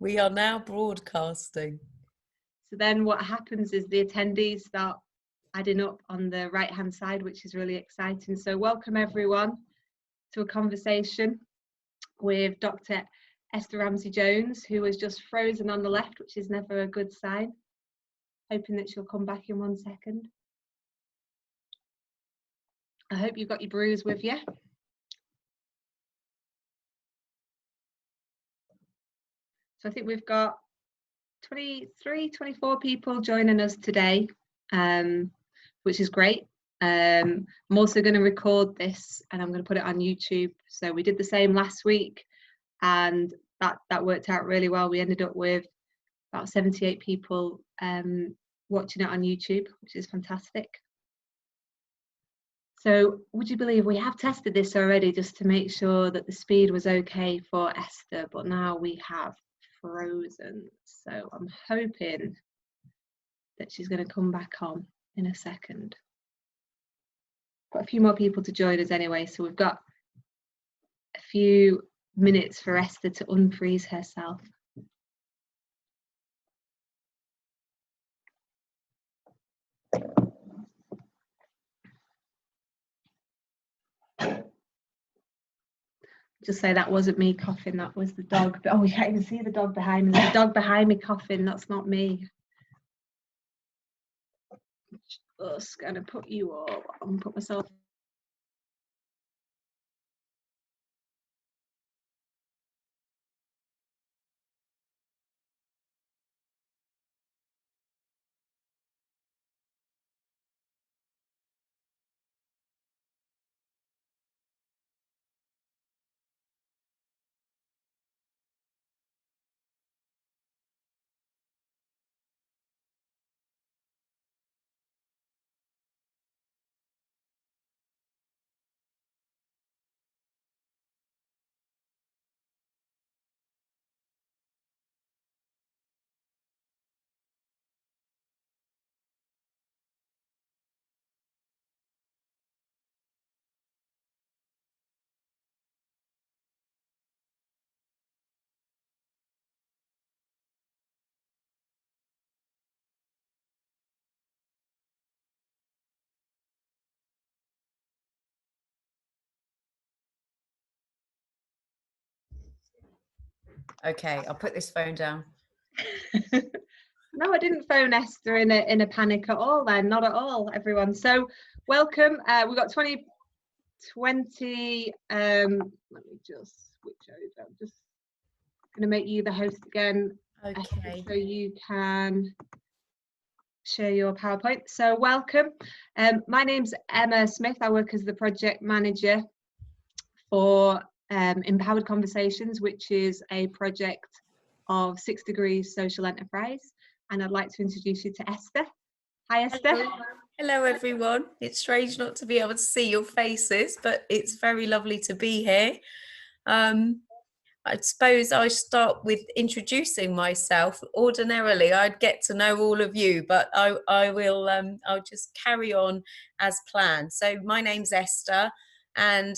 We are now broadcasting. So then what happens is the attendees start adding up on the right hand side, which is really exciting. So welcome everyone to a conversation with Dr. Esther Ramsay Jones, who was just frozen on the left, which is never a good sign. Hoping that she'll come back in 1 second. I hope you've got your brews with you. So I think we've got 23, 24 people joining us today, which is great. I'm also going to record this and I'm going to put it on YouTube. So we did the same last week and that worked out really well. We ended up with about 78 people watching it on YouTube, which is fantastic. So would you believe we have tested this already just to make sure that the speed was okay for Esther, but now we have frozen. So I'm hoping that she's going to come back on in a second. Got a few more people to join us anyway, so we've got a few minutes for Esther to unfreeze herself. Just say that wasn't me coughing, that was the dog. Oh, we can't even see the dog behind me. There's a dog behind me coughing, that's not me. Just gonna put you all, I'm gonna put myself. Okay, I'll put this phone down. No, I didn't phone Esther in a panic at all then, not at all, everyone. So welcome. We've got 20, let me just switch over. I'm just going to make you the host again, Okay. Esther, so you can share your PowerPoint. So welcome. My name's Emma Smith. I work as the project manager for Empowered Conversations, which is a project of 6 Degrees Social Enterprise. And I'd like to introduce you to Esther. Hi, Esther. Hello, everyone. It's strange not to be able to see your faces, but it's very lovely to be here. I suppose I start with introducing myself. Ordinarily, I'd get to know all of you, but I'll just carry on as planned. So my name's Esther, and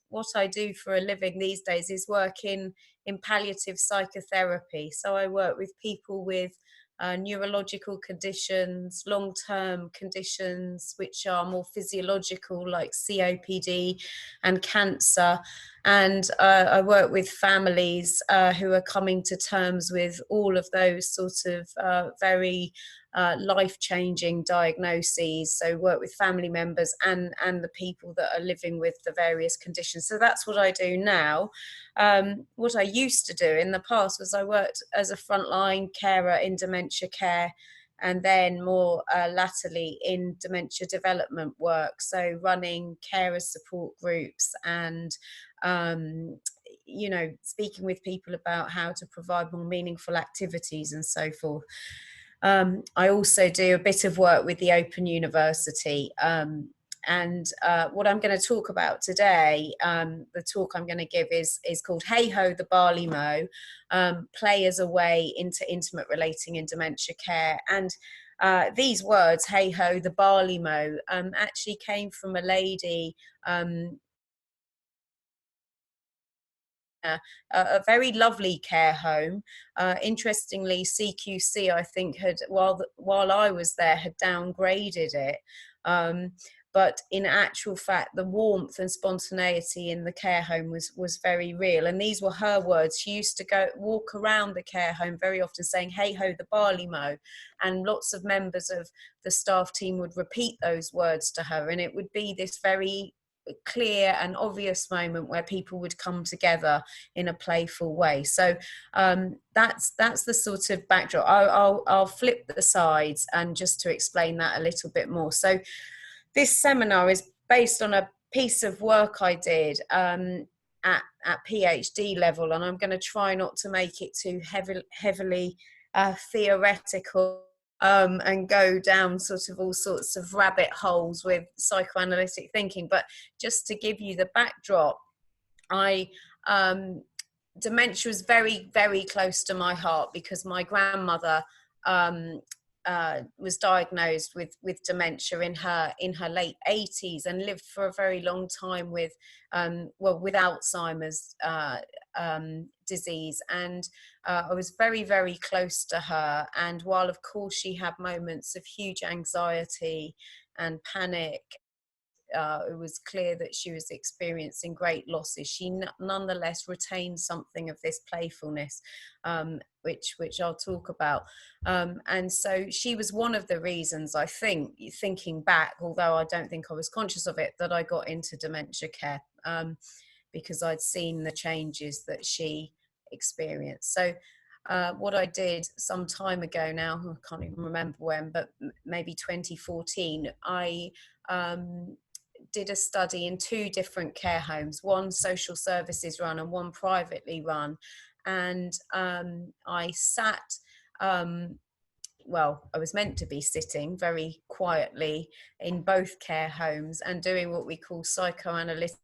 what I do for a living these days is work in palliative psychotherapy. So I work with people with neurological conditions, long-term conditions which are more physiological, like COPD and cancer. And I work with families who are coming to terms with all of those sort of very life-changing diagnoses. So work with family members and the people that are living with the various conditions. So that's what I do now. What I used to do in the past was I worked as a frontline carer in dementia care, and then more latterly in dementia development work, so running carer support groups and speaking with people about how to provide more meaningful activities and so forth. I also do a bit of work with the Open University. And what I'm going to talk about today, the talk I'm going to give is called Hey Ho, the Barley Mow, Play as a Way into Intimate Relating in Dementia Care. And these words, Hey Ho, the Barley Mow, actually came from a lady a very lovely care home. Interestingly, CQC, I think, had while I was there, had downgraded it. But in actual fact, the warmth and spontaneity in the care home was very real. And these were her words. She used to walk around the care home very often saying, "Hey ho, the barley mow," and lots of members of the staff team would repeat those words to her, and it would be this very clear and obvious moment where people would come together in a playful way. So that's the sort of backdrop. I'll flip the sides and just to explain that a little bit more. So this seminar is based on a piece of work I did at PhD level, and I'm going to try not to make it too heavily theoretical and go down sort of all sorts of rabbit holes with psychoanalytic thinking. But just to give you the backdrop, dementia was very, very close to my heart because my grandmother was diagnosed with dementia in her late 80s and lived for a very long time with Alzheimer's disease, and I was very, very close to her. And while of course she had moments of huge anxiety and panic, it was clear that she was experiencing great losses. She nonetheless retained something of this playfulness, which I'll talk about. And so she was one of the reasons, I think, thinking back, although I don't think I was conscious of it, that I got into dementia care, because I'd seen the changes that she experienced. So what I did some time ago now, I can't even remember when, but maybe 2014, I did a study in two different care homes, one social services run and one privately run. And I sat, I was meant to be sitting very quietly in both care homes and doing what we call psychoanalytic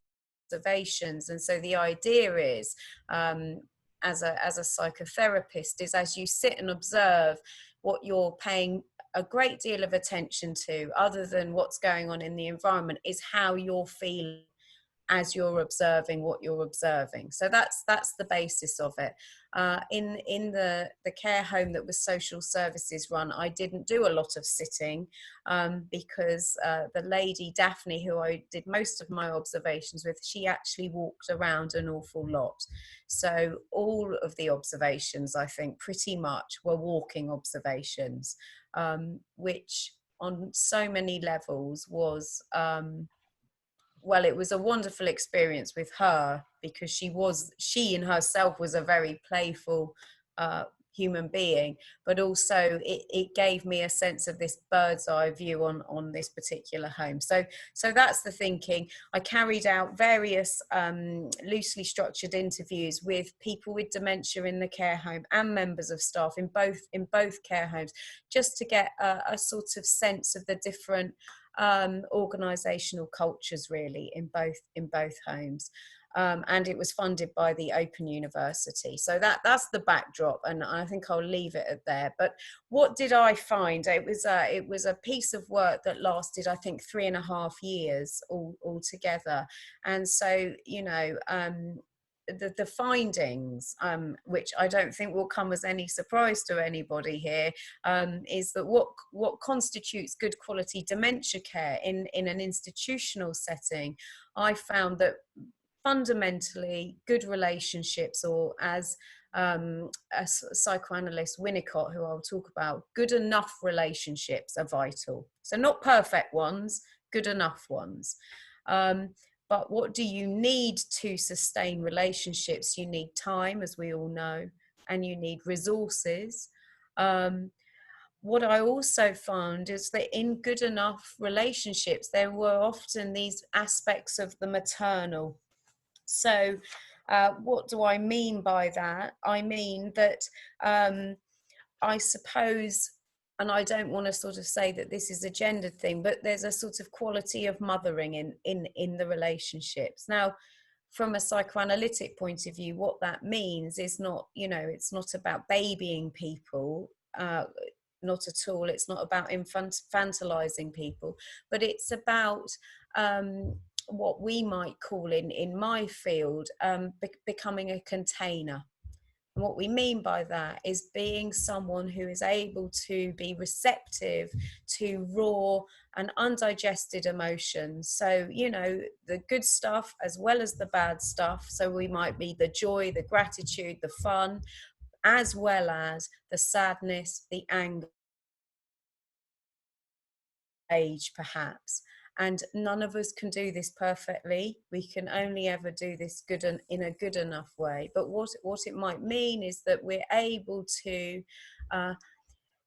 observations. And so the idea is, as a psychotherapist, is as you sit and observe, what you're paying a great deal of attention to, other than what's going on in the environment, is how you're feeling as you're observing what you're observing. So that's the basis of it. In the care home that was social services run, I didn't do a lot of sitting because the lady Daphne, who I did most of my observations with, she actually walked around an awful lot. So all of the observations, I think, pretty much were walking observations, which on so many levels was it was a wonderful experience with her, because she in herself was a very playful human being, but also it gave me a sense of this bird's eye view on this particular home. So that's the thinking. I carried out various loosely structured interviews with people with dementia in the care home and members of staff in both care homes, just to get a sort of sense of the different organizational cultures really in both homes. And it was funded by the Open University. So that's the backdrop, and I think I'll leave it at there. But what did I find? It was a piece of work that lasted, I think, 3.5 years altogether. And so, the findings, which I don't think will come as any surprise to anybody here, is that what constitutes good quality dementia care in an institutional setting, I found that fundamentally good relationships, or as a psychoanalyst, Winnicott, who I'll talk about, good enough relationships are vital. So not perfect ones, good enough ones. But what do you need to sustain relationships? You need time, as we all know, and you need resources. What I also found is that in good enough relationships, there were often these aspects of the maternal. So what do I mean by that? I mean that I suppose, and I don't want to sort of say that this is a gendered thing, but there's a sort of quality of mothering in the relationships. Now, from a psychoanalytic point of view, what that means is not, it's not about babying people, not at all. It's not about infantilizing people, but it's about what we might call in my field becoming a container. And what we mean by that is being someone who is able to be receptive to raw and undigested emotions. So, you know, the good stuff as well as the bad stuff. So we might be the joy, the gratitude, the fun, as well as the sadness, the anger, age perhaps. And none of us can do this perfectly. We can only ever do this good and in a good enough way. But what it might mean is that we're able to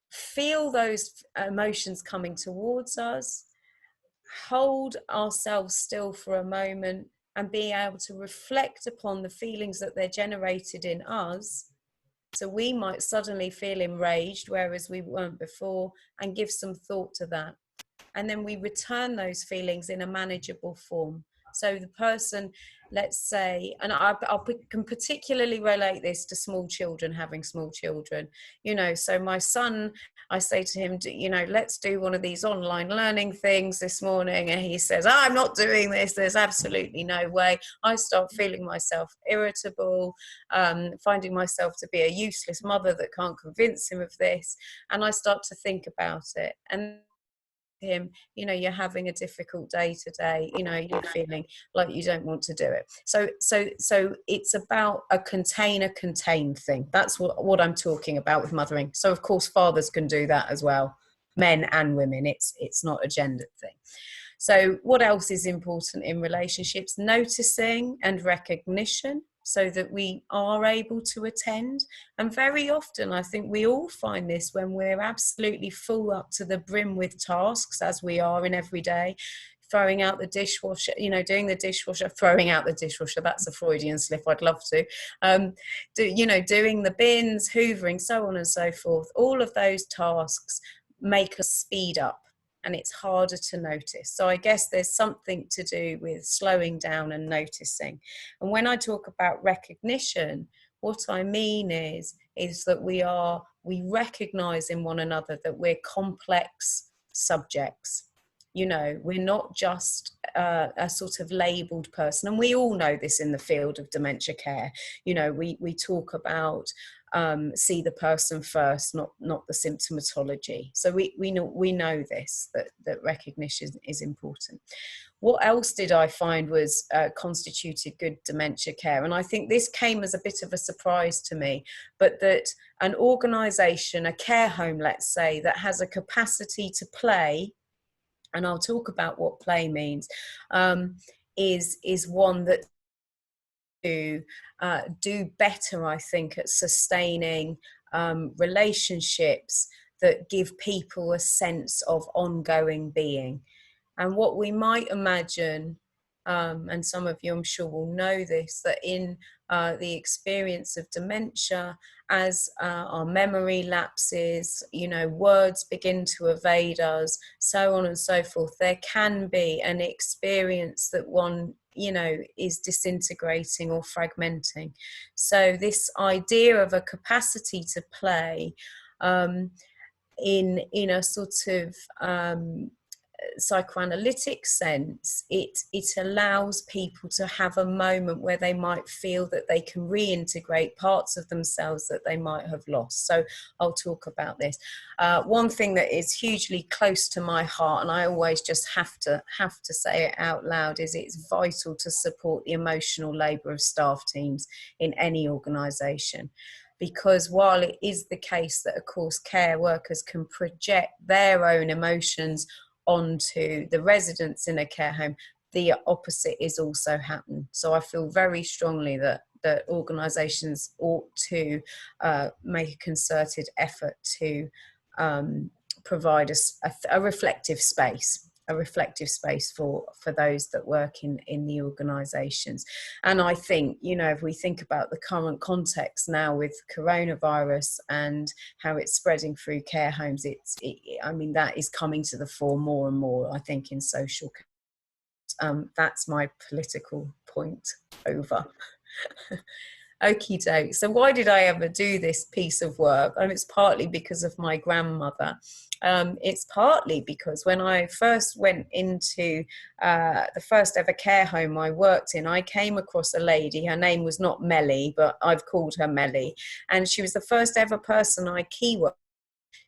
feel those emotions coming towards us, hold ourselves still for a moment, and be able to reflect upon the feelings that they're generated in us. So we might suddenly feel enraged, whereas we weren't before, and give some thought to that. And then we return those feelings in a manageable form. So the person, let's say, and I can particularly relate this to small children, having small children, you know, so my son, I say to him, you know, let's do one of these online learning things this morning. And he says, I'm not doing this. There's absolutely no way. I start feeling myself irritable, finding myself to be a useless mother that can't convince him of this. And I start to think about it. And him, you know, you're having a difficult day today, you know, you're feeling like you don't want to do it. So it's about a contained thing. That's what I'm talking about with mothering. So of course fathers can do that as well, men and women. It's not a gendered thing. So what else is important in relationships? Noticing and recognition, so that we are able to attend. And very often, I think we all find this when we're absolutely full up to the brim with tasks, as we are in every day, throwing out the dishwasher, you know, doing the dishwasher, throwing out the dishwasher, that's a Freudian slip, I'd love to, doing the bins, hoovering, so on and so forth. All of those tasks make us speed up, and it's harder to notice. So I guess there's something to do with slowing down and noticing. And when I talk about recognition, what I mean is that we recognize in one another that we're complex subjects. You know, we're not just a sort of labeled person. And we all know this in the field of dementia care. You know, we talk about see the person first, not the symptomatology. So we know this, that recognition is important. What else did I find was constituted good dementia care? And I think this came as a bit of a surprise to me, but that an organisation, a care home, let's say, that has a capacity to play, and I'll talk about what play means, is one that do better, I think, at sustaining relationships that give people a sense of ongoing being. And what we might imagine, and some of you I'm sure will know this, that in the experience of dementia, as our memory lapses, you know, words begin to evade us, so on and so forth, there can be an experience that one, you know, is disintegrating or fragmenting. So this idea of a capacity to play in a sort of psychoanalytic sense, it allows people to have a moment where they might feel that they can reintegrate parts of themselves that they might have lost. So I'll talk about this. One thing that is hugely close to my heart, and I always just have to say it out loud, is it's vital to support the emotional labour of staff teams in any organisation. Because while it is the case that, of course, care workers can project their own emotions onto the residents in a care home, the opposite is also happening. So I feel very strongly that organisations ought to make a concerted effort to provide a reflective space. A reflective space for those that work in the organisations. And I think, you know, if we think about the current context now with coronavirus and how it's spreading through care homes, I mean, that is coming to the fore more and more, I think, in social care. That's my political point over. Okie doke. So why did I ever do this piece of work? And it's partly because of my grandmother. It's partly because when I first went into the first ever care home I worked in, I came across a lady. Her name was not Melly, but I've called her Melly. And she was the first ever person I keyword.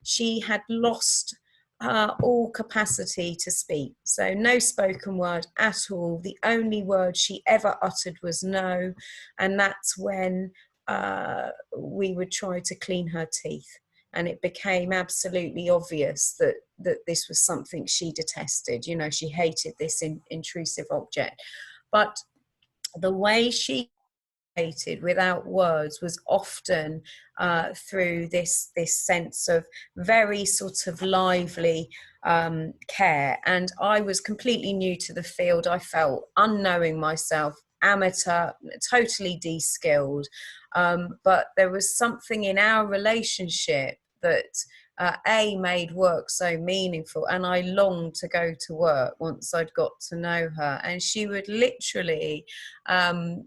She had lost all capacity to speak. So no spoken word at all. The only word she ever uttered was no. And that's when we would try to clean her teeth. And it became absolutely obvious that this was something she detested. You know, she hated this intrusive object. But the way she without words was often through this sense of very sort of lively care. And I was completely new to the field. I felt unknowing myself, amateur, totally de-skilled, but there was something in our relationship that made work so meaningful, and I longed to go to work once I'd got to know her. And she would literally,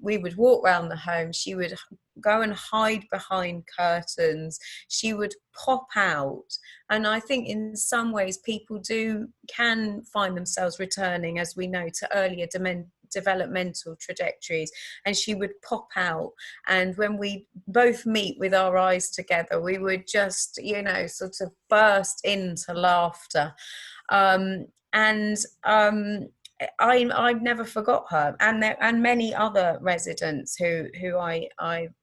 we would walk around the home, she would go and hide behind curtains, she would pop out. And I think in some ways people can find themselves returning, as we know, to earlier developmental trajectories, and she would pop out, and when we both meet with our eyes together, we would just, you know, sort of burst into laughter. And I've never forgot her, and many other residents who I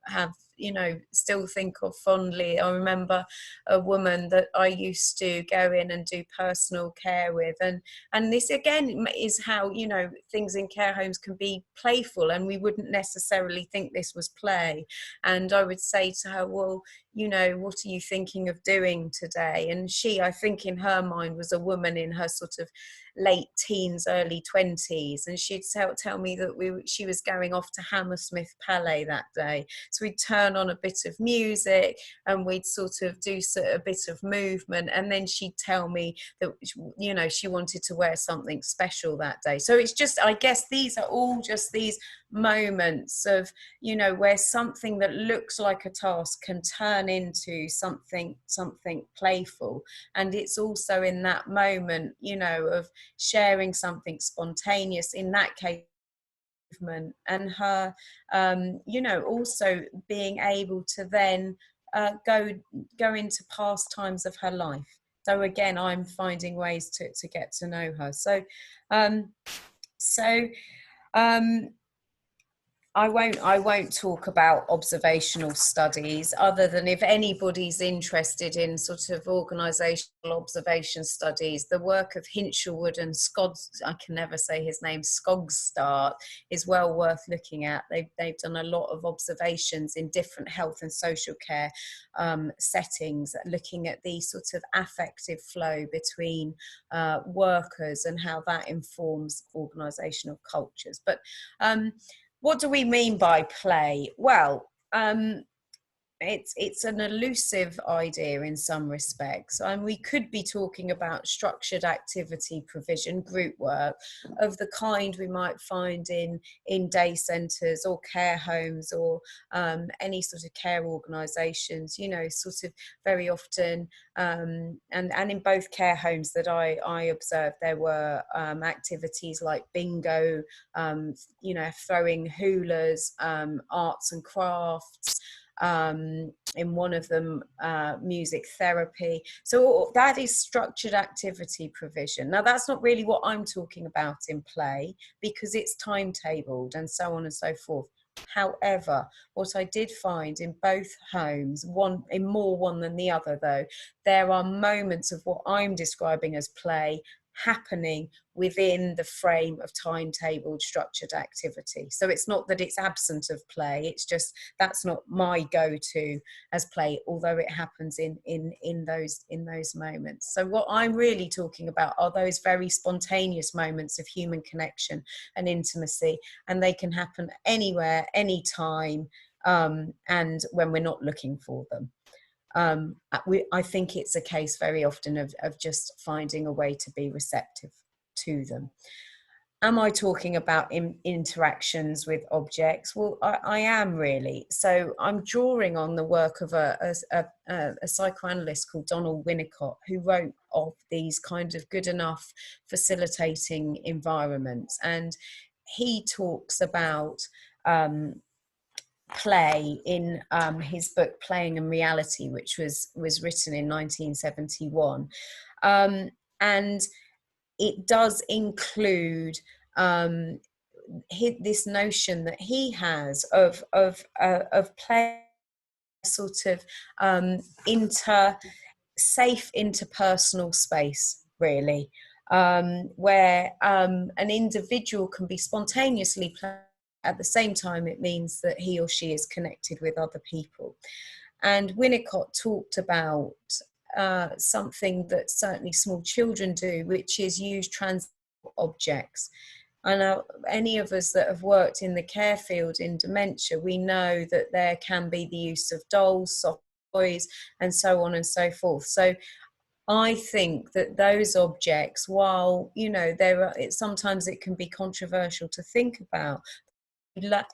have, you know, still think of fondly. I remember a woman that I used to go in and do personal care with, and this again is how, you know, things in care homes can be playful, and we wouldn't necessarily think this was play. And I would say to her, well, you know, what are you thinking of doing today? And she, I think in her mind, was a woman in her sort of late teens, early 20s, and she'd tell me that she was going off to Hammersmith Palais that day. So we'd turn on a bit of music and we'd sort of do a bit of movement, and then she'd tell me that, you know, she wanted to wear something special that day. So it's just, I guess these are all just these moments of, you know, where something that looks like a task can turn into something playful. And it's also in that moment, you know, of sharing something spontaneous, in that case and her, you know, also being able to then go into past times of her life. So again, I'm finding ways to get to know her. Um, so um, I won't talk about observational studies, other than if anybody's interested in sort of organisational observation studies, the work of Hinshelwood and I can never say his name, Skogstad, is well worth looking at. They've done a lot of observations in different health and social care settings, looking at the sort of affective flow between workers and how that informs organisational cultures. But what do we mean by play? Well, it's an elusive idea in some respects, and we could be talking about structured activity provision, group work of the kind we might find in day centres or care homes, or any sort of care organisations, you know, sort of very often, and in both care homes that I observed, there were activities like bingo, you know, throwing hulas, arts and crafts, in one of them music therapy. So that is structured activity provision. Now that's not really what I'm talking about in play, because it's timetabled and so on and so forth. However, what I did find in both homes, one than the other though, there are moments of what I'm describing as play happening within the frame of timetabled structured activity. So it's not that it's absent of play, it's just that's not my go-to as play, although it happens in those moments. So what I'm really talking about are those very spontaneous moments of human connection and intimacy, and they can happen anywhere, anytime, and when we're not looking for them. I think it's a case very often of just finding a way to be receptive to them. am I talking about interactions with objects? Well, I am really. So I'm drawing on the work of a psychoanalyst called Donald Winnicott, who wrote of these kind of good enough facilitating environments. And he talks about play in his book Playing and Reality, which was written in 1971. And it does include this notion that he has of play, sort of safe interpersonal space, really, where an individual can be spontaneously playing. At the same time, it means that he or she is connected with other people. And Winnicott talked about something that certainly small children do, which is use transitional objects. I know any of us that have worked in the care field in dementia, we know that there can be the use of dolls, soft toys, and so on and so forth. So I think that those objects, while sometimes it can be controversial to think about,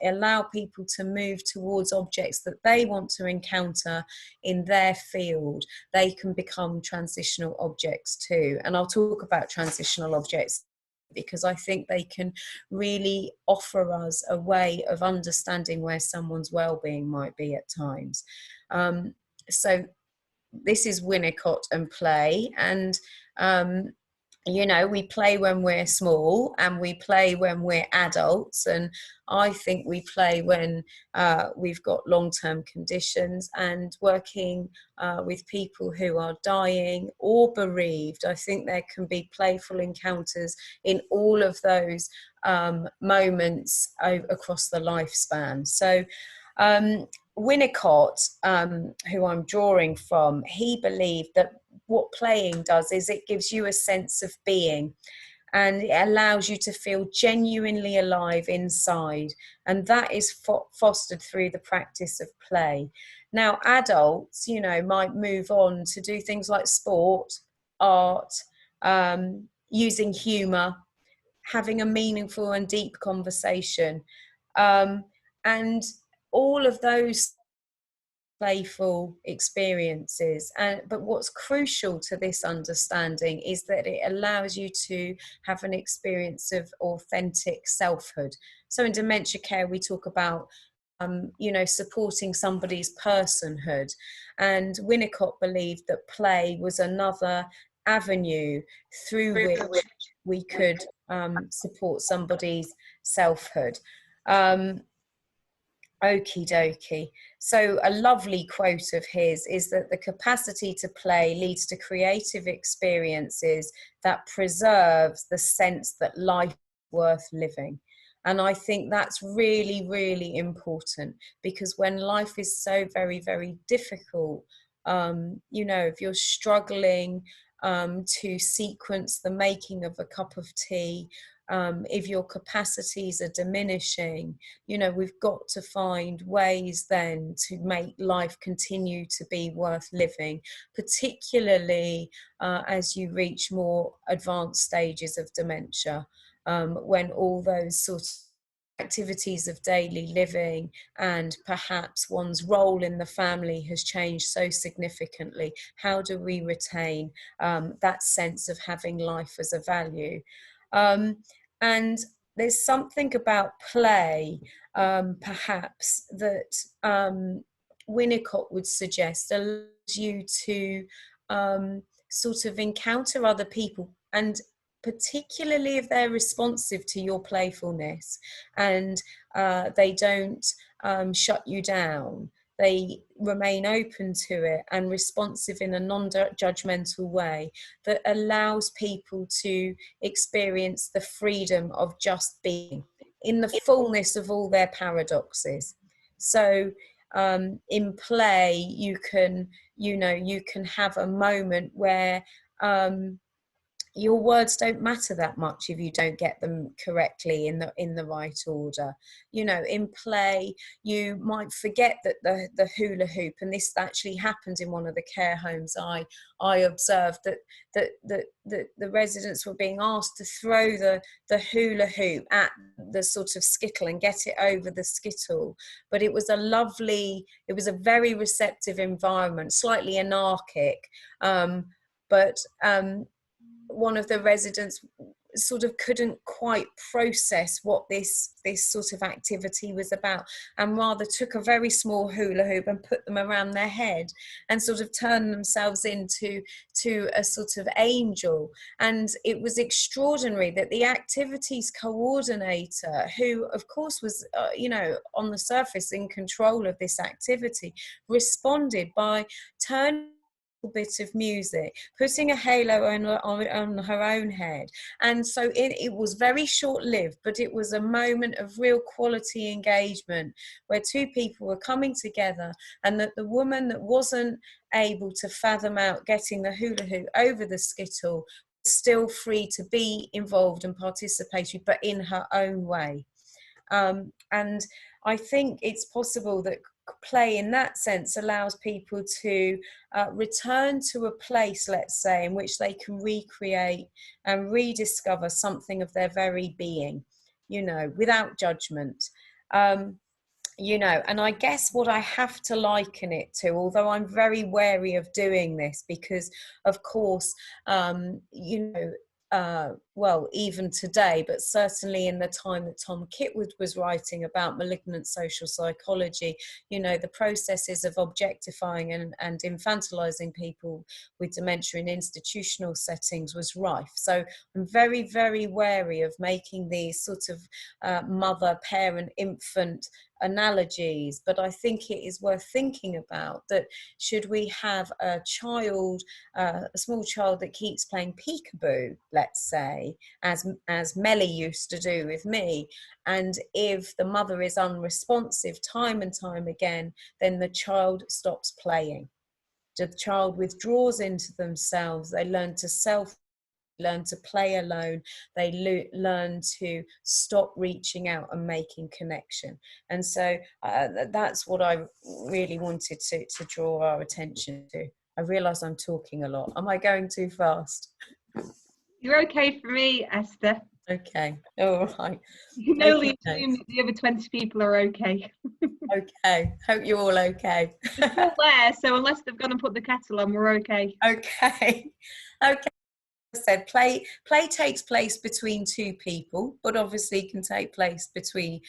allow people to move towards objects that they want to encounter in their field. They can become transitional objects too. And I'll talk about transitional objects because I think they can really offer us a way of understanding where someone's well-being might be at times. So this is Winnicott and play. And we play when we're small and we play when we're adults. And I think we play when we've got long-term conditions, and working with people who are dying or bereaved. I think there can be playful encounters in all of those moments across the lifespan. So Winnicott, who I'm drawing from, he believed that what playing does is it gives you a sense of being, and it allows you to feel genuinely alive inside, and that is fostered through the practice of play. Now adults, might move on to do things like sport, art, using humor, having a meaningful and deep conversation, and all of those playful experiences. But what's crucial to this understanding is that it allows you to have an experience of authentic selfhood. So in dementia care, we talk about supporting somebody's personhood, and Winnicott believed that play was another avenue through which we could support somebody's selfhood. Okie dokie. So a lovely quote of his is that the capacity to play leads to creative experiences that preserves the sense that life is worth living. And I think that's really, really important, because when life is so very, very difficult, if you're struggling to sequence the making of a cup of tea, if your capacities are diminishing, we've got to find ways then to make life continue to be worth living, particularly as you reach more advanced stages of dementia, when all those sort of activities of daily living and perhaps one's role in the family has changed so significantly. How do we retain that sense of having life as a value? And there's something about play, perhaps, that Winnicott would suggest allows you to sort of encounter other people, and particularly if they're responsive to your playfulness and they don't shut you down. They remain open to it and responsive in a non-judgmental way that allows people to experience the freedom of just being in the fullness of all their paradoxes. So in play, you can have a moment where your words don't matter that much if you don't get them correctly in the right order. You know, in play you might forget that the hula hoop, and this actually happened in one of the care homes I observed, that the residents were being asked to throw the hula hoop at the sort of skittle and get it over the skittle. But it was a very receptive environment, slightly anarchic, but one of the residents sort of couldn't quite process what this sort of activity was about, and rather took a very small hula hoop and put them around their head and sort of turned themselves into a sort of angel. And it was extraordinary that the activities coordinator, who of course was you know, on the surface in control of this activity, responded by turning bit of music, putting a halo on her own head. And so it was very short-lived, but it was a moment of real quality engagement where two people were coming together, and that the woman that wasn't able to fathom out getting the hula hoop over the skittle was still free to be involved and participatory, but in her own way. And I think it's possible that play in that sense allows people to return to a place, let's say, in which they can recreate and rediscover something of their very being, you know, without judgment. You know, and I guess what I have to liken it to, although I'm very wary of doing this because, of course, you know, well, even today, but certainly in the time that Tom Kitwood was writing about malignant social psychology, you know, the processes of objectifying and infantilizing people with dementia in institutional settings was rife. So I'm very, very wary of making these sort of mother, parent, infant analogies, but I think it is worth thinking about that. Should we have a child, a small child that keeps playing peekaboo, let's say, as Melly used to do with me, and if the mother is unresponsive time and time again, then the child stops playing. The child withdraws into themselves. They learn to learn to play alone. They learn to stop reaching out and making connection. And so that's what I really wanted to draw our attention to. I realise I'm talking a lot. Am I going too fast? You're okay for me, Esther. Okay, all right. You can only assume that the other 20 people are okay. Okay, hope you're all okay. They're still there, so unless they've gone and put the kettle on, we're okay. Okay, okay. I said play takes place between two people, but obviously can take place between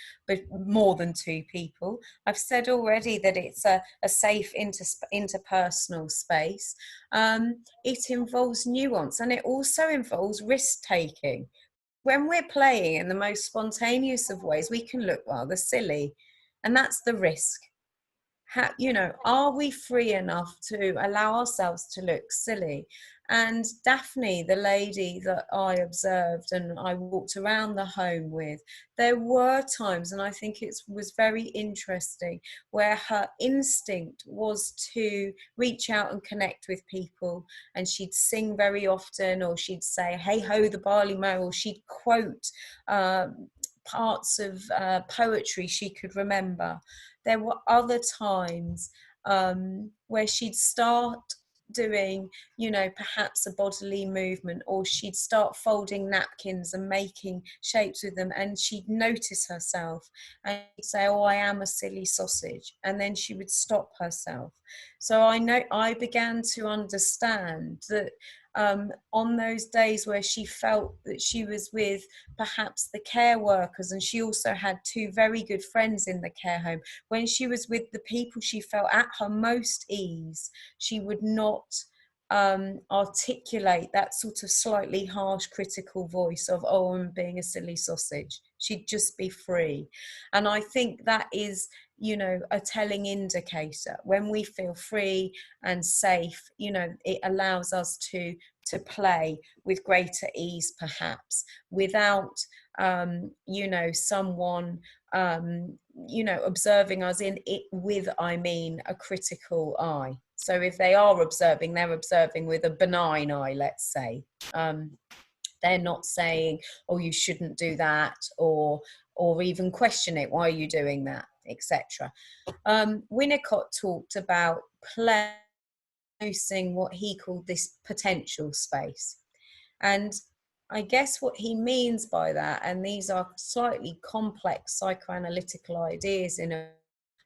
more than two people. I've said already that it's a safe interpersonal space. It involves nuance, and it also involves risk taking. When we're playing in the most spontaneous of ways, we can look rather silly, and that's the risk. You know, are we free enough to allow ourselves to look silly? And Daphne, the lady that I observed and I walked around the home with, there were times, and I think it was very interesting, where her instinct was to reach out and connect with people, and she'd sing very often, or she'd say, "Hey ho, the barley mow," or she'd quote parts of poetry she could remember. There were other times where she'd start doing, you know, perhaps a bodily movement, or she'd start folding napkins and making shapes with them, and she'd notice herself and she'd say, "Oh, I am a silly sausage," and then she would stop herself. So I began to understand that on those days where she felt that she was with perhaps the care workers, and she also had two very good friends in the care home, when she was with the people she felt at her most ease, she would not articulate that sort of slightly harsh critical voice of, "Oh, I'm being a silly sausage." She'd just be free. And I think that is, you know, a telling indicator. When we feel free and safe, you know, it allows us to to play with greater ease, perhaps, without someone observing us in it with, I mean, a critical eye. So if they are observing, they're observing with a benign eye, let's say. They're not saying, oh, you shouldn't do that, or even question it, why are you doing that, etc. Winnicott talked about producing what he called this potential space. And I guess what he means by that, and these are slightly complex psychoanalytical ideas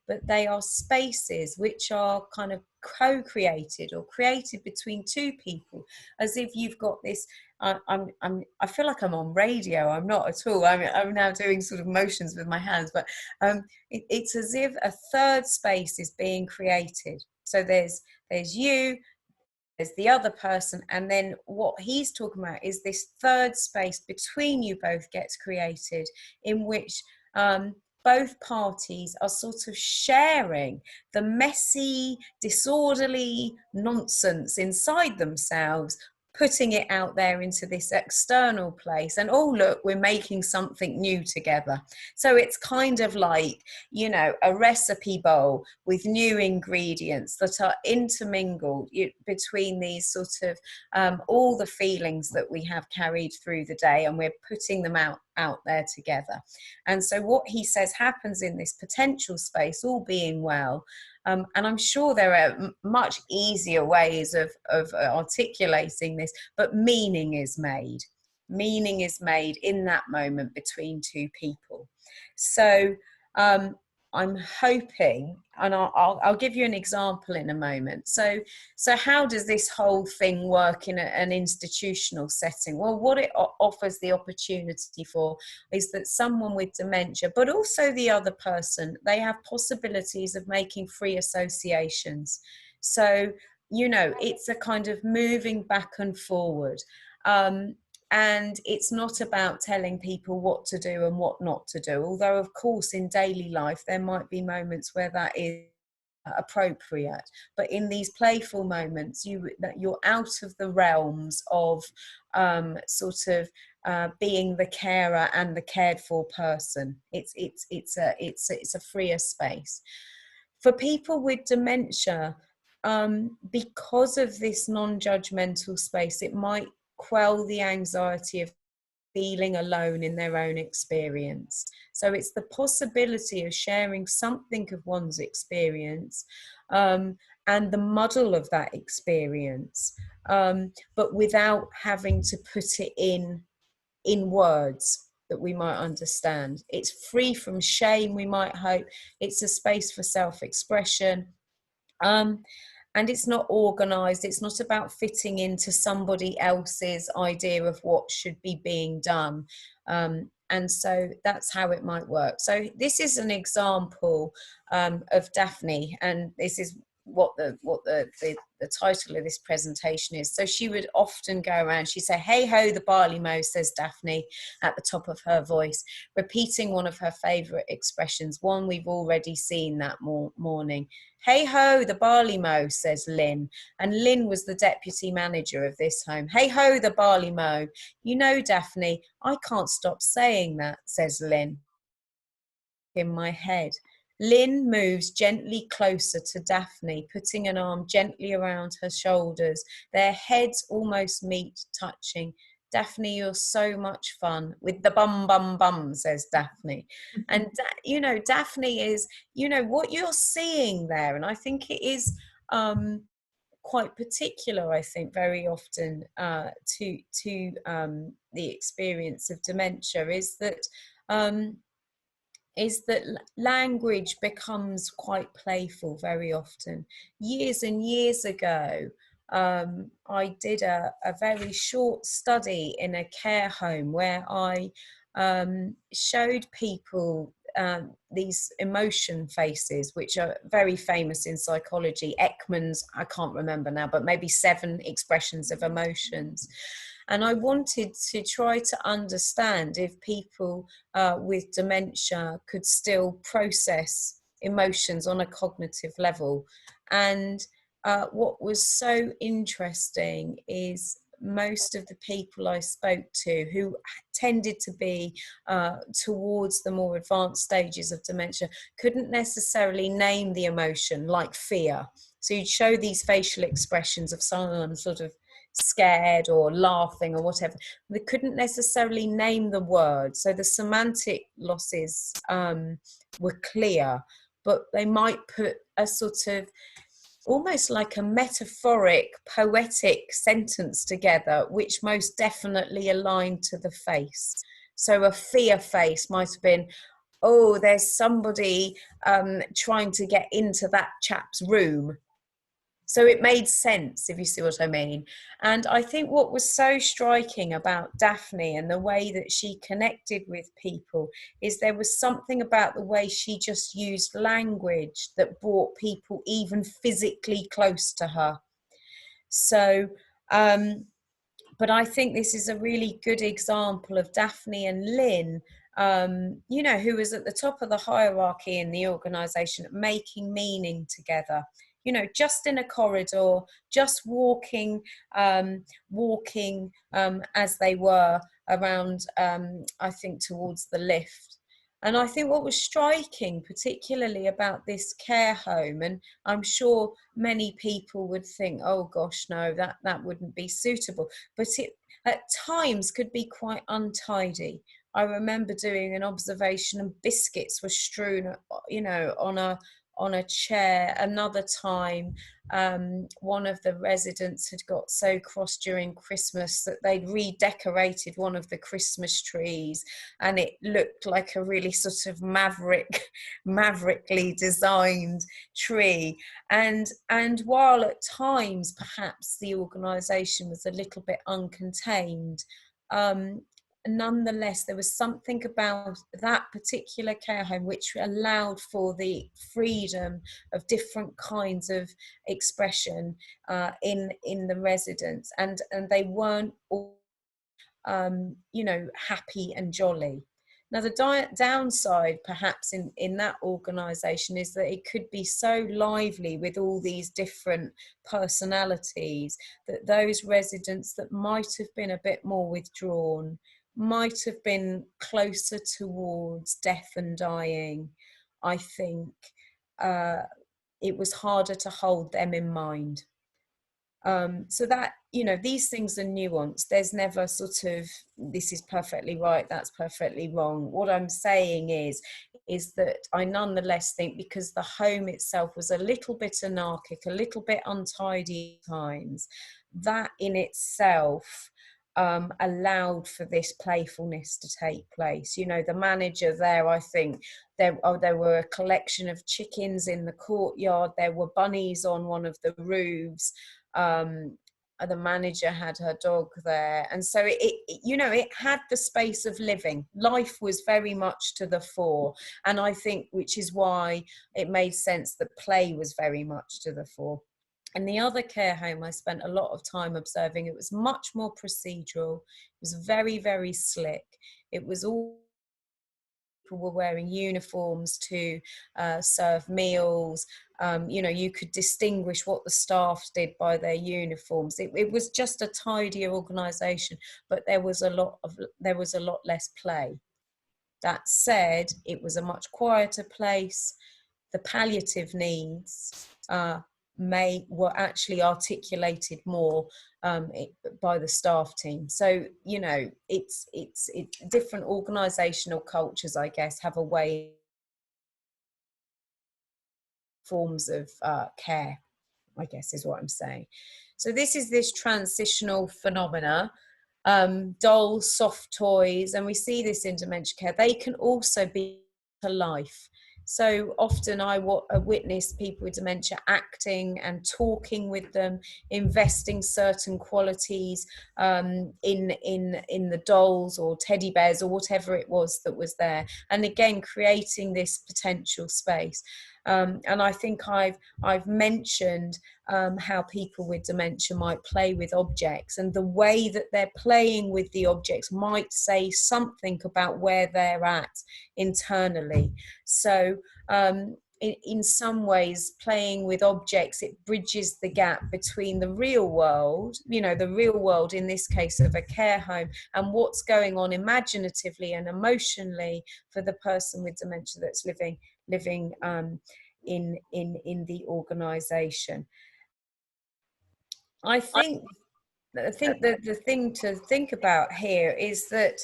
but they are spaces which are kind of co-created or created between two people, as if you've got this. I feel like I'm on radio. I'm not at all. I'm now doing sort of motions with my hands, but it's as if a third space is being created. So there's you, there's the other person, and then what he's talking about is this third space between you both gets created, in which both parties are sort of sharing the messy, disorderly nonsense inside themselves, putting it out there into this external place, and oh look, we're making something new together. So it's kind of like, a recipe bowl with new ingredients that are intermingled between these sort of all the feelings that we have carried through the day, and we're putting them out there together. And so what he says happens in this potential space, all being well, and I'm sure there are much easier ways of articulating this, but meaning is made. Meaning is made in that moment between two people. So I'm hoping, and I'll give you an example in a moment. So how does this whole thing work in an institutional setting? Well, what it offers the opportunity for is that someone with dementia, but also the other person, they have possibilities of making free associations. So, it's a kind of moving back and forward. And it's not about telling people what to do and what not to do, although of course in daily life there might be moments where that is appropriate, but in these playful moments you're out of the realms of being the carer and the cared for person. It's a freer space for people with dementia. Because of this non-judgmental space, it might quell the anxiety of feeling alone in their own experience. So it's the possibility of sharing something of one's experience, and the muddle of that experience, but without having to put it in words that we might understand. It's free from shame, we might hope. It's a space for self-expression. And it's not organized. It's not about fitting into somebody else's idea of what should be being done. And so that's how it might work. So this is an example of Daphne, and this is what the title of this presentation is. So she would often go around, she'd say, "Hey ho, the barley mow," says Daphne at the top of her voice, repeating one of her favorite expressions, one we've already seen that morning. "Hey ho, the barley mow," says Lynn. And Lynn was the deputy manager of this home. "Hey ho, the barley mow. You know, Daphne, I can't stop saying that," says Lynn. In my head. Lynn moves gently closer to Daphne, putting an arm gently around her shoulders. Their heads almost meet, touching. "Daphne, you're so much fun with the bum, bum, bum," says Daphne. And, Daphne is, what you're seeing there. And I think it is quite particular, I think, very often to the experience of dementia is that language becomes quite playful very often. Years and years ago, I did a very short study in a care home where I showed people these emotion faces, which are very famous in psychology. Ekman's, I can't remember now, but maybe 7 expressions of emotions. And I wanted to try to understand if people with dementia could still process emotions on a cognitive level. And what was so interesting is most of the people I spoke to who tended to be towards the more advanced stages of dementia couldn't necessarily name the emotion, like fear. So you'd show these facial expressions of someone sort of scared or laughing or whatever. They couldn't necessarily name the word. So the semantic losses were clear, but they might put a sort of almost like a metaphoric, poetic sentence together, which most definitely aligned to the face. So a fear face might have been, oh, there's somebody trying to get into that chap's room. So it made sense, if you see what I mean. And I think what was so striking about Daphne and the way that she connected with people is there was something about the way she just used language that brought people even physically close to her. So, but I think this is a really good example of Daphne and Lynn, you know, who was at the top of the hierarchy in the organisation, making meaning together. You know, just in a corridor, just walking as they were around, I think, towards the lift. And I think what was striking, particularly about this care home, and I'm sure many people would think, oh gosh, no, that wouldn't be suitable. But it at times could be quite untidy. I remember doing an observation and biscuits were strewn, you know, on a chair. Another time, one of the residents had got so cross during Christmas that they'd redecorated one of the Christmas trees, and it looked like a really sort of maverickly designed tree. And while at times perhaps the organisation was a little bit uncontained, nonetheless there was something about that particular care home which allowed for the freedom of different kinds of expression in the residents, and they weren't all you know, happy and jolly. Now, the downside, perhaps, in that organisation is that it could be so lively with all these different personalities that those residents that might have been a bit more withdrawn, might have been closer towards death and dying, I think it was harder to hold them in mind. So that, you know, these things are nuanced. There's never sort of, this is perfectly right, that's perfectly wrong. What I'm saying is that I nonetheless think, because the home itself was a little bit anarchic, a little bit untidy at times, that in itself allowed for this playfulness to take place. You know, the manager there, I think, there were a collection of chickens in the courtyard, there were bunnies on one of the roofs. The manager had her dog there, and so it you know, it had the space of living. Life was very much to the fore, and I think which is why it made sense that play was very much to the fore. And the other care home I spent a lot of time observing, it was much more procedural, it was very, very slick, it was all people were wearing uniforms to serve meals. You know, you could distinguish what the staff did by their uniforms. It was just a tidier organisation, but there was a lot less play. That said, it was a much quieter place. The palliative needs were actually articulated more by the staff team. So, you know, it's different organisational cultures, I guess, have a way, forms of care, I guess is what I'm saying. So this transitional phenomena, dolls, soft toys, and we see this in dementia care. They can also be to life. So often I witness people with dementia acting and talking with them, investing certain qualities in the dolls or teddy bears or whatever it was that was there, and again creating this potential space. And I think I've mentioned how people with dementia might play with objects, and the way that they're playing with the objects might say something about where they're at internally. So in some ways, playing with objects, it bridges the gap between the real world, you know, the real world in this case of a care home, and what's going on imaginatively and emotionally for the person with dementia that's living in the organisation. I think that the thing to think about here is that,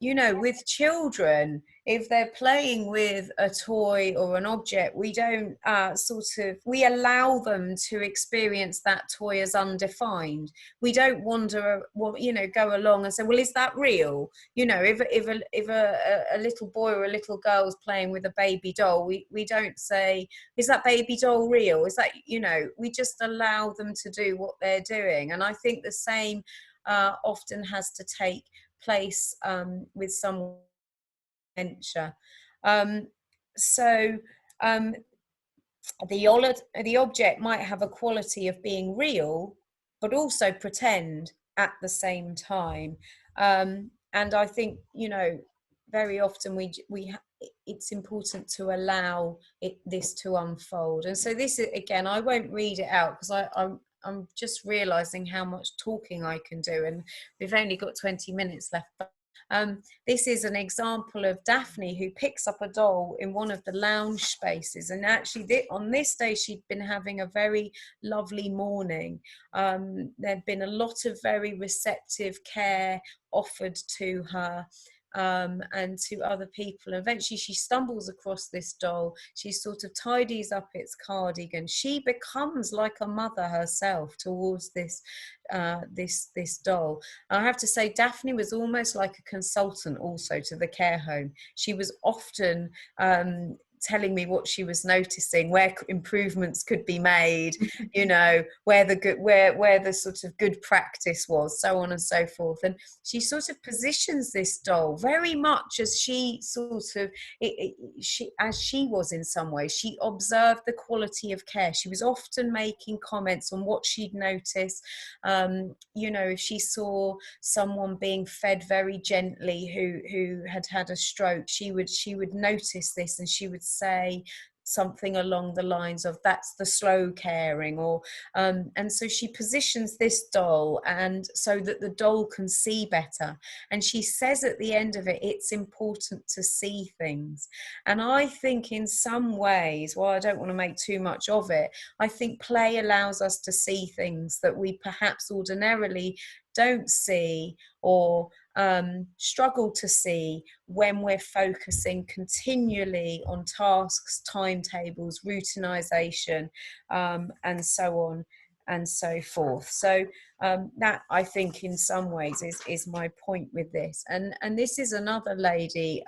you know, with children, if they're playing with a toy or an object, we don't we allow them to experience that toy as undefined. We don't wonder, well, you know, go along and say, well, is that real? You know, if a little boy or a little girl is playing with a baby doll, we don't say, is that baby doll real? Is that, you know, we just allow them to do what they're doing. And I think the same often has to take place with someone with dementia. Um, so um, the object might have a quality of being real, but also pretend at the same time. And I think, you know, very often it's important to allow this to unfold. And so this is, again, I won't read it out because I'm just realizing how much talking I can do, and we've only got 20 minutes left. This is an example of Daphne, who picks up a doll in one of the lounge spaces, and actually on this day she'd been having a very lovely morning. There'd been a lot of very receptive care offered to her, and to other people. Eventually she stumbles across this doll. She sort of tidies up its cardigan. She becomes like a mother herself towards this this doll. I have to say, Daphne was almost like a consultant also to the care home. She was often telling me what she was noticing, where improvements could be made, you know, where the sort of good practice was, so on and so forth. And she sort of positions this doll very much as she sort of as she was in some ways. She observed the quality of care. She was often making comments on what she'd noticed. You know, if she saw someone being fed very gently who had had a stroke, she would notice this, and she would say something along the lines of, that's the slow caring, or and so she positions this doll and so that the doll can see better. And she says at the end of it, it's important to see things. And I think in some ways, while I don't want to make too much of it, I think play allows us to see things that we perhaps ordinarily don't see, or struggle to see when we're focusing continually on tasks, timetables, routinization, and so on and so forth. So that, I think, in some ways is my point with this. And this is another lady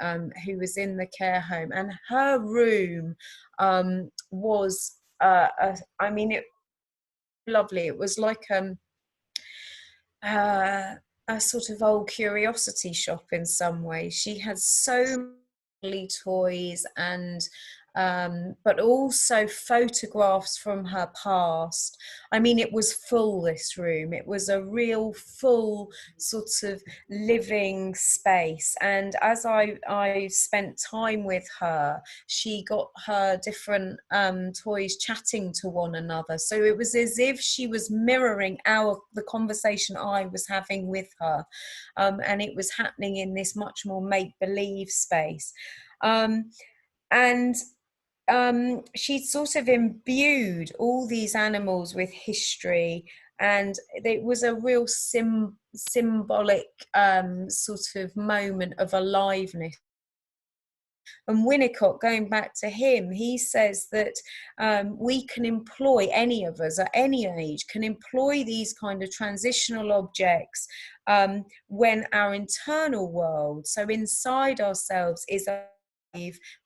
who was in the care home, and her room was I mean, it lovely. It was like a sort of old curiosity shop in some ways. She had so many toys, and but also photographs from her past. I mean, it was full, this room. It was a real full sort of living space. And as I spent time with her, she got her different toys chatting to one another. So it was as if she was mirroring the conversation I was having with her. And it was happening in this much more make-believe space. And she'd sort of imbued all these animals with history, and it was a real symbolic sort of moment of aliveness. And Winnicott, going back to him, he says that we can employ, any of us at any age can employ these kind of transitional objects when our internal world, so inside ourselves, is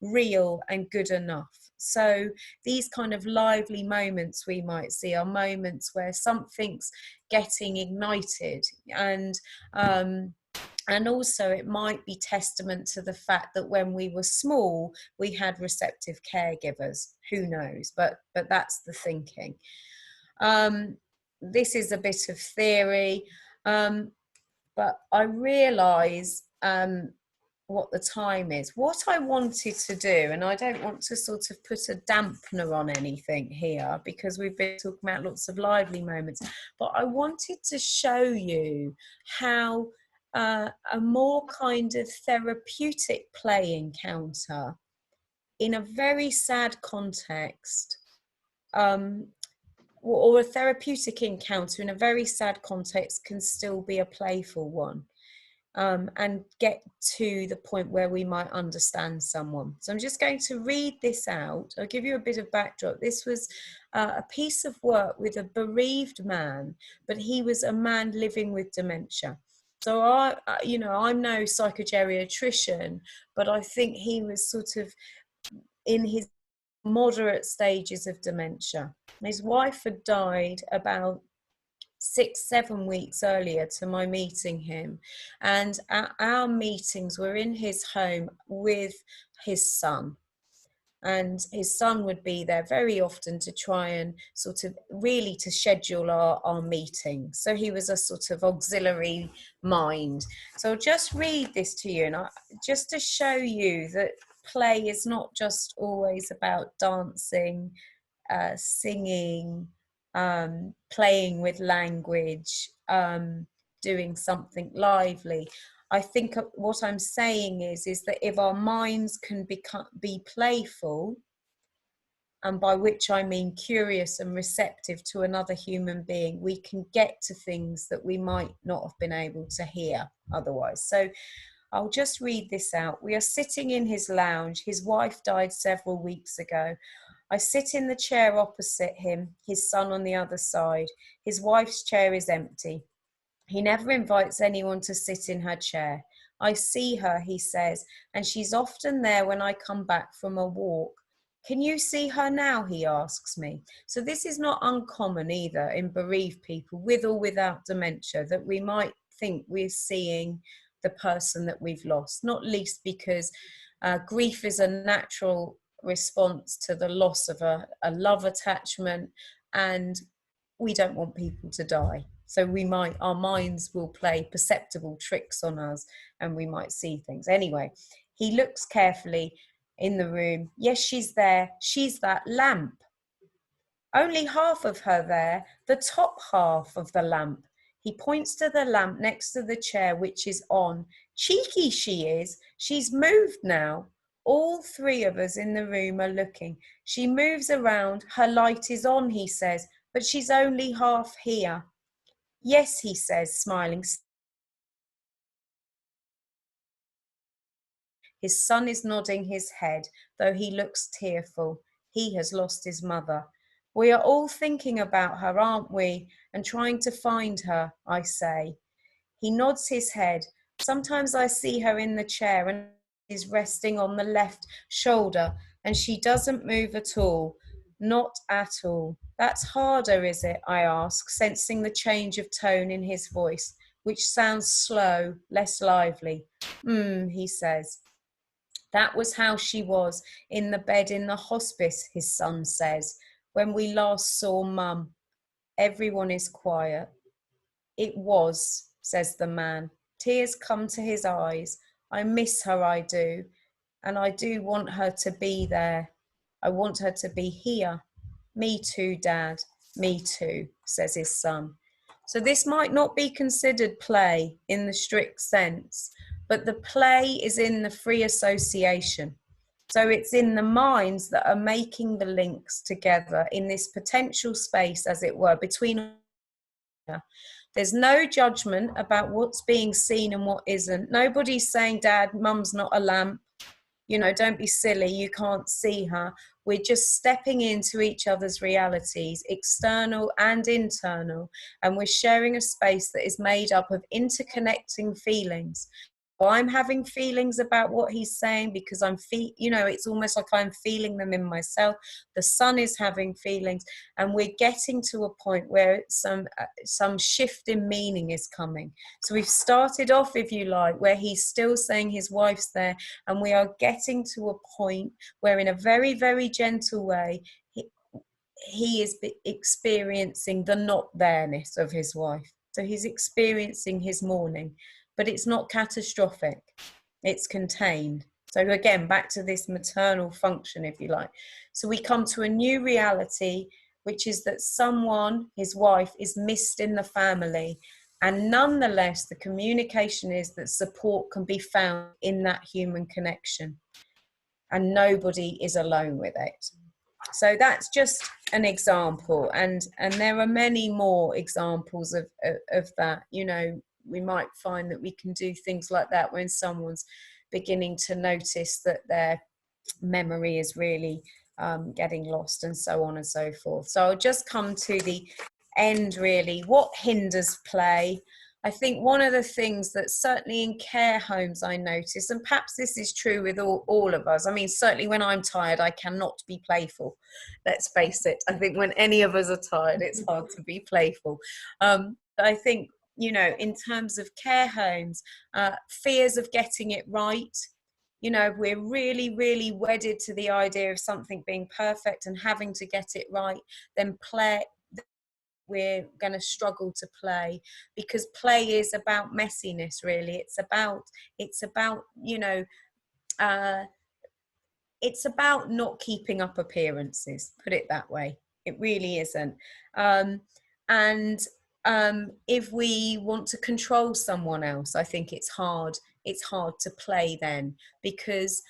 real and good enough. So these kind of lively moments we might see are moments where something's getting ignited, and also it might be testament to the fact that when we were small we had receptive caregivers. Who knows, but that's the thinking. This is a bit of theory, but I realise what the time is. What I wanted to do, and I don't want to sort of put a dampener on anything here because we've been talking about lots of lively moments, but I wanted to show you how a more kind of therapeutic play encounter in a very sad context, or a therapeutic encounter in a very sad context can still be a playful one. And get to the point where we might understand someone. So I'm just going to read this out. I'll give you a bit of backdrop. This was a piece of work with a bereaved man, but he was a man living with dementia. So I'm no psychogeriatrician, but I think he was sort of in his moderate stages of dementia. His wife had died about 6-7 weeks earlier to my meeting him, and our meetings were in his home with his son, and his son would be there very often to try and sort of really to schedule our meetings. So he was a sort of auxiliary mind. So I'll just read this to you, and just to show you that play is not just always about dancing, singing, playing with language, doing something lively. I think what I'm saying is that if our minds can be playful, and by which I mean curious and receptive to another human being, we can get to things that we might not have been able to hear otherwise. So I'll just read this out. We are sitting in his lounge. His wife died several weeks ago. I sit in the chair opposite him, his son on the other side. His wife's chair is empty. He never invites anyone to sit in her chair. I see her, he says, and she's often there when I come back from a walk. Can you see her now, he asks me. So this is not uncommon either in bereaved people, with or without dementia, that we might think we're seeing the person that we've lost, not least because grief is a natural response to the loss of a love attachment, and we don't want people to die. So our minds will play perceptible tricks on us, and we might see things. Anyway, he looks carefully in the room. Yes, she's there. She's that lamp. Only half of her there, the top half of the lamp. He points to the lamp next to the chair, which is on. Cheeky she is. She's moved now. All three of us in the room are looking. She moves around. Her light is on, he says, but she's only half here. Yes, he says, smiling. His son is nodding his head, though he looks tearful. He has lost his mother. We are all thinking about her, aren't we? And trying to find her, I say. He nods his head. Sometimes I see her in the chair and is resting on the left shoulder, and she doesn't move at all. Not at all. That's harder, is it? I ask, sensing the change of tone in his voice, which sounds slow, less lively. He says. That was how she was in the bed in the hospice, his son says, when we last saw Mum. Everyone is quiet. It was, says the man. Tears come to his eyes. I miss her, I do. And I do want her to be there. I want her to be here. Me too, Dad. Me too, says his son. So this might not be considered play in the strict sense, but the play is in the free association. So it's in the minds that are making the links together in this potential space, as it were, between. There's no judgment about what's being seen and what isn't. Nobody's saying, Dad, Mum's not a lamp. Don't be silly, you can't see her. We're just stepping into each other's realities, external and internal, and we're sharing a space that is made up of interconnecting feelings. I'm having feelings about what he's saying because it's almost like I'm feeling them in myself. The son is having feelings, and we're getting to a point where some shift in meaning is coming. So we've started off, if you like, where he's still saying his wife's there, and we are getting to a point where, in a very, very gentle way, he is experiencing the not there-ness of his wife. So he's experiencing his mourning, but it's not catastrophic. It's contained. So again, back to this maternal function, if you like. So we come to a new reality, which is that someone, his wife, is missed in the family. And nonetheless, the communication is that support can be found in that human connection. And nobody is alone with it. So that's just an example. And there are many more examples of that. You know, we might find that we can do things like that when someone's beginning to notice that their memory is really getting lost, and so on and so forth. So I'll just come to the end, really. What hinders play? I think one of the things that certainly in care homes I notice, and perhaps this is true with all of us, I mean, certainly when I'm tired, I cannot be playful. Let's face it. I think when any of us are tired, it's hard to be playful. But I think, you know, in terms of care homes, fears of getting it right. You know, we're really, really wedded to the idea of something being perfect and having to get it right, then we're going to struggle to play, because play is about messiness, really. It's about, you know, it's about not keeping up appearances, put it that way. It really isn't. And if we want to control someone else, I think it's hard to play then, because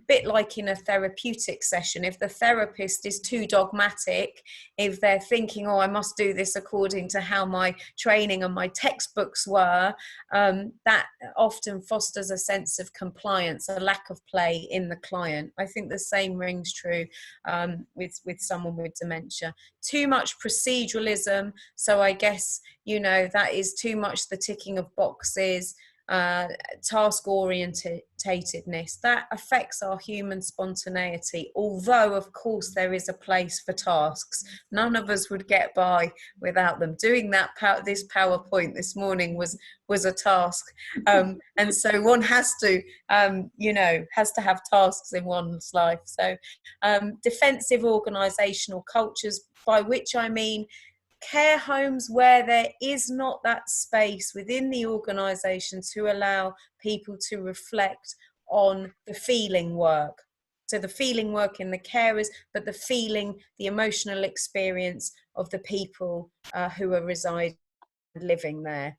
bit like in a therapeutic session, if the therapist is too dogmatic, if they're thinking, oh, I must do this according to how my training and my textbooks were, that often fosters a sense of compliance, a lack of play in the client. I think the same rings true with someone with dementia. Too much proceduralism, so I guess, you know, that is too much the ticking of boxes, task orientatedness, that affects our human spontaneity. Although of course there is a place for tasks, none of us would get by without them. Doing this PowerPoint this morning was a task, and so one has to you know, has to have tasks in one's life. So defensive organizational cultures, by which I mean care homes where there is not that space within the organisation to allow people to reflect on the feeling work. So the feeling work in the carers, but the emotional experience of the people who are residing and living there.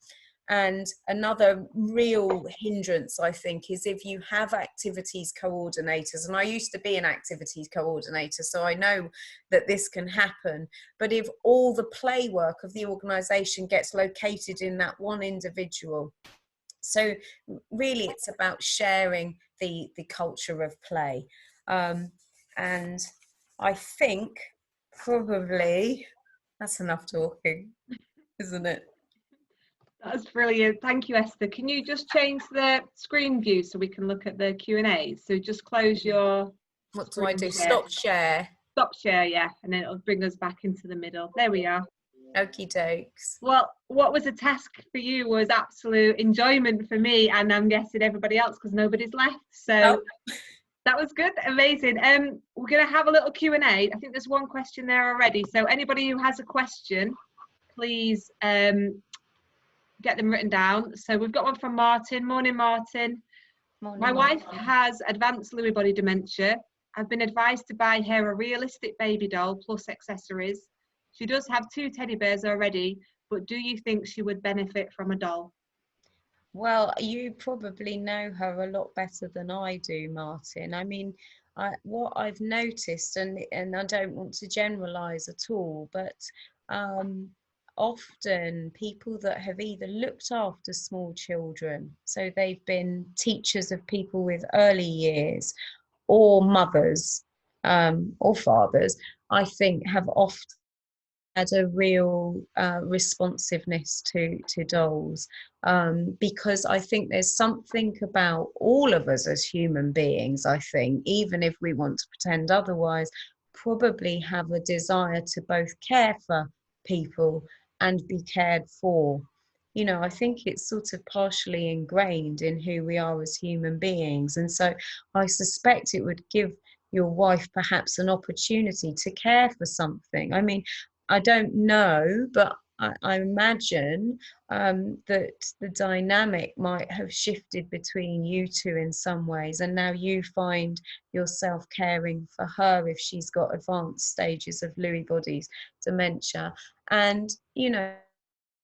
And another real hindrance, I think, is if you have activities coordinators, and I used to be an activities coordinator, so I know that this can happen, but if all the play work of the organisation gets located in that one individual. So really it's about sharing the culture of play. And I think probably that's enough talking, isn't it? That's brilliant. Thank you, Esther. Can you just change the screen view so we can look at the Q&A? So just close your What do I do? Stop share. Stop share, yeah, and then it'll bring us back into the middle. There we are. Okie dokes. Well, what was a task for you was absolute enjoyment for me, and I'm guessing everybody else, because nobody's left. So that was good, amazing. We're going to have a little Q&A. I think there's one question there already. So anybody who has a question, please get them written down. So we've got one from Martin. Morning, Martin. Morning, My Martin. wife has advanced Lewy body dementia. I've been advised to buy her a realistic baby doll plus accessories. She does have 2 teddy bears already, but do you think she would benefit from a doll? Well, you probably know her a lot better than I do, Martin. I mean, what I've noticed, and I don't want to generalize at all, but often people that have either looked after small children, so they've been teachers of people with early years, or mothers, or fathers, I think have often had a real responsiveness to dolls, because I think there's something about all of us as human beings, I think, even if we want to pretend otherwise, probably have a desire to both care for people and be cared for. You know, I think it's sort of partially ingrained in who we are as human beings. And so I suspect it would give your wife perhaps an opportunity to care for something. I mean, I don't know, but I imagine that the dynamic might have shifted between you two in some ways, and now you find yourself caring for her if she's got advanced stages of Lewy body's dementia. And, you know,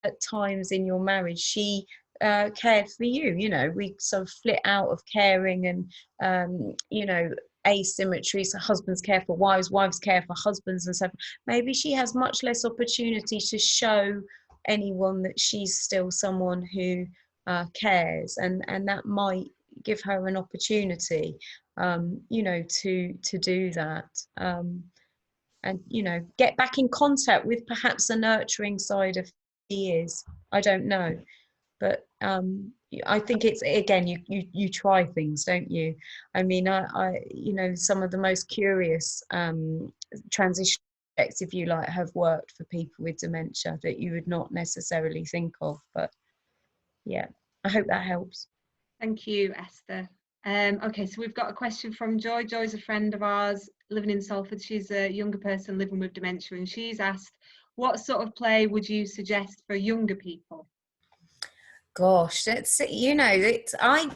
at times in your marriage, she cared for you. You know, we sort of flit out of caring, and you know, asymmetry. So husbands care for wives, wives care for husbands, and so maybe she has much less opportunity to show anyone that she's still someone who cares, and that might give her an opportunity, you know, to do that. And, you know, get back in contact with perhaps a nurturing side of he is. I don't know, but I think it's, again, you try things, don't you? I mean, I you know, some of the most curious transition projects, if you like, have worked for people with dementia that you would not necessarily think of. But yeah, I hope that helps. Thank you, Esther. Okay, so we've got a question from Joy. Joy's a friend of ours living in Salford. She's a younger person living with dementia, and she's asked, what sort of play would you suggest for younger people? Gosh, that's, you know, it's, I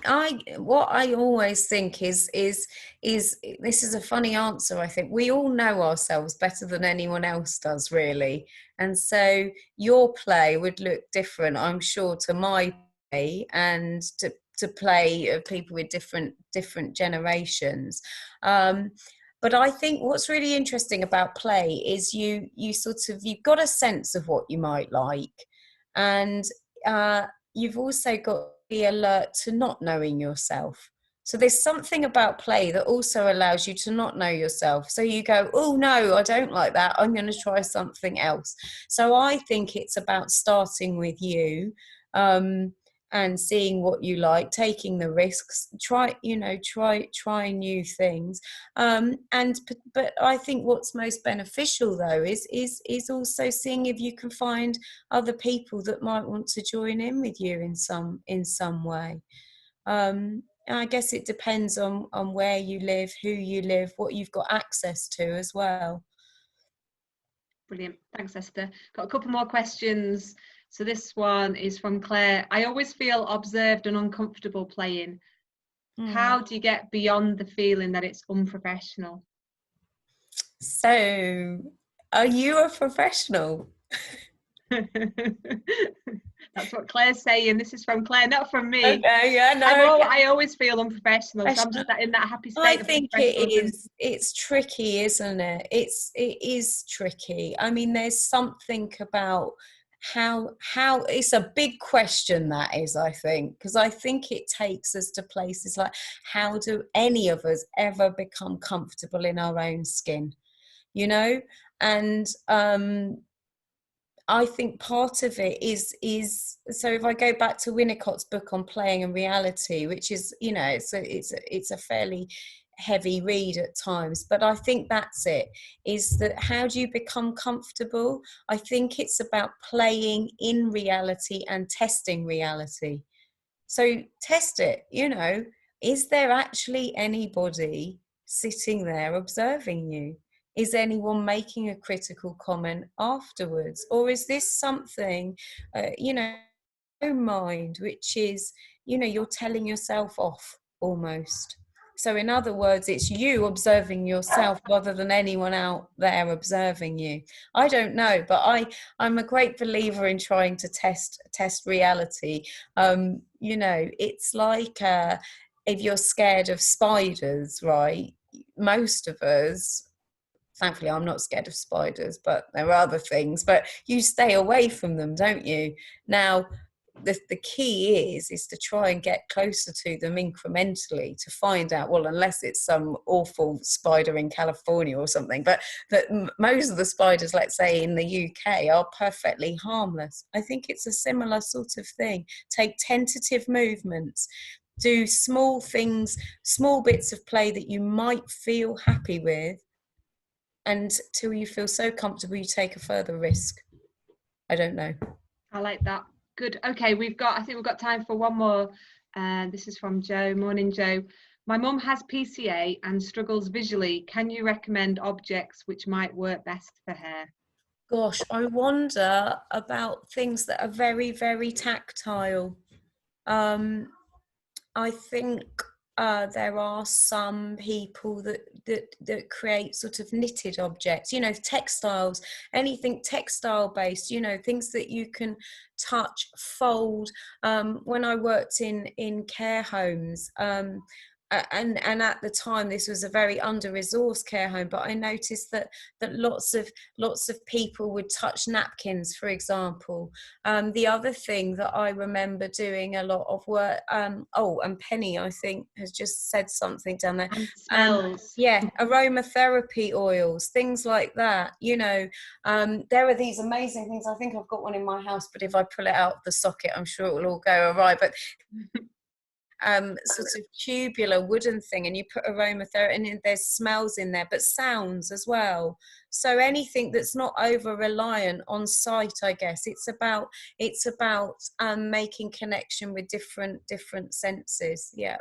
what I always think is this is a funny answer. I think we all know ourselves better than anyone else does, really, and so your play would look different, I'm sure, to my play, and to play of people with different generations. But I think what's really interesting about play is you sort of, you've got a sense of what you might like, and you've also got to be alert to not knowing yourself. So there's something about play that also allows you to not know yourself. So you go, oh no, I don't like that, I'm going to try something else. So I think it's about starting with you, and seeing what you like, taking the risks, try new things. But I think what's most beneficial though is also seeing if you can find other people that might want to join in with you in some way. I guess it depends on where you live, who you live, what you've got access to as well. Brilliant. Thanks, Esther. Got a couple more questions. So this one is from Claire. I always feel observed and uncomfortable playing. How do you get beyond the feeling that it's unprofessional? So, are you a professional? That's what Claire's saying. This is from Claire, not from me. Okay, yeah, no. I always feel unprofessional, so I'm just in that happy I state of think it unprofessionalism. is. It's tricky, isn't it? It is tricky. I mean, there's something about how it's a big question, that is, I think, because I think it takes us to places like, how do any of us ever become comfortable in our own skin, you know? And I think part of it is so if I go back to Winnicott's book on playing and reality, which is, you know, it's a fairly heavy read at times, but I think that's it, is that how do you become comfortable? I think it's about playing in reality and testing reality. So test it, you know, is there actually anybody sitting there observing you? Is anyone making a critical comment afterwards? Or is this something, you know, own mind, which is, you know, you're telling yourself off almost? So in other words, it's you observing yourself rather than anyone out there observing you. I don't know, but I'm a great believer in trying to test reality. You know, it's like if you're scared of spiders, right? Most of us, thankfully I'm not scared of spiders, but there are other things, but you stay away from them, don't you? Now, the key is to try and get closer to them incrementally to find out, well, unless it's some awful spider in California or something, but that most of the spiders, let's say in the UK, are perfectly harmless. I think it's a similar sort of thing. Take tentative movements, do small things, small bits of play that you might feel happy with, until you feel so comfortable you take a further risk. I don't know. I like that. Good. Okay, I think we've got time for one more. This is from Joe. Morning, Joe. My mum has PCA and struggles visually. Can you recommend objects which might work best for her? Gosh, I wonder about things that are very, very tactile. Um, I think there are some people that create sort of knitted objects, textiles, anything textile based, things that you can touch, fold. When I worked in care homes, and at the time this was a very under-resourced care home, but I noticed that lots of people would touch napkins, for example. The other thing that I remember doing a lot of work, and Penny, I think, has just said something down there. And smells. Yeah, aromatherapy oils, things like that. There are these amazing things. I think I've got one in my house, but if I pull it out of the socket, I'm sure it will all go all right. But sort of tubular wooden thing, and you put aromatherapy, and there's smells in there, but sounds as well. So anything that's not over reliant on sight, I guess. It's about making connection with different senses. Yeah.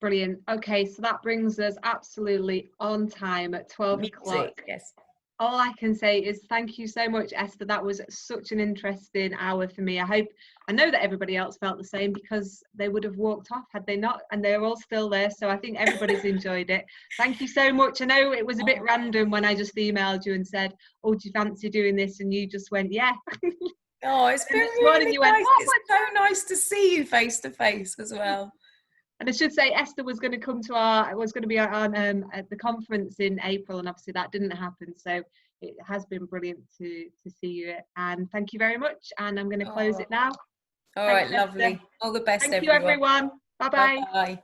Brilliant. Okay, so that brings us absolutely on time at 12 o'clock. Music, yes. All I can say is thank you so much, Esther. That was such an interesting hour for me. I know that everybody else felt the same, because they would have walked off had they not, and they're all still there. So I think everybody's enjoyed it. Thank you so much. I know it was a bit random when I just emailed you and said, oh, do you fancy doing this? And you just went, yeah. Oh, it's been really nice. It's so nice to see you face to face as well. And I should say, Esther was going to come to be on at the conference in April, and obviously that didn't happen. So it has been brilliant to see you, and thank you very much. And I'm going to close it now. All right, lovely. All the best, everyone. Thank you, everyone. Bye bye. Bye.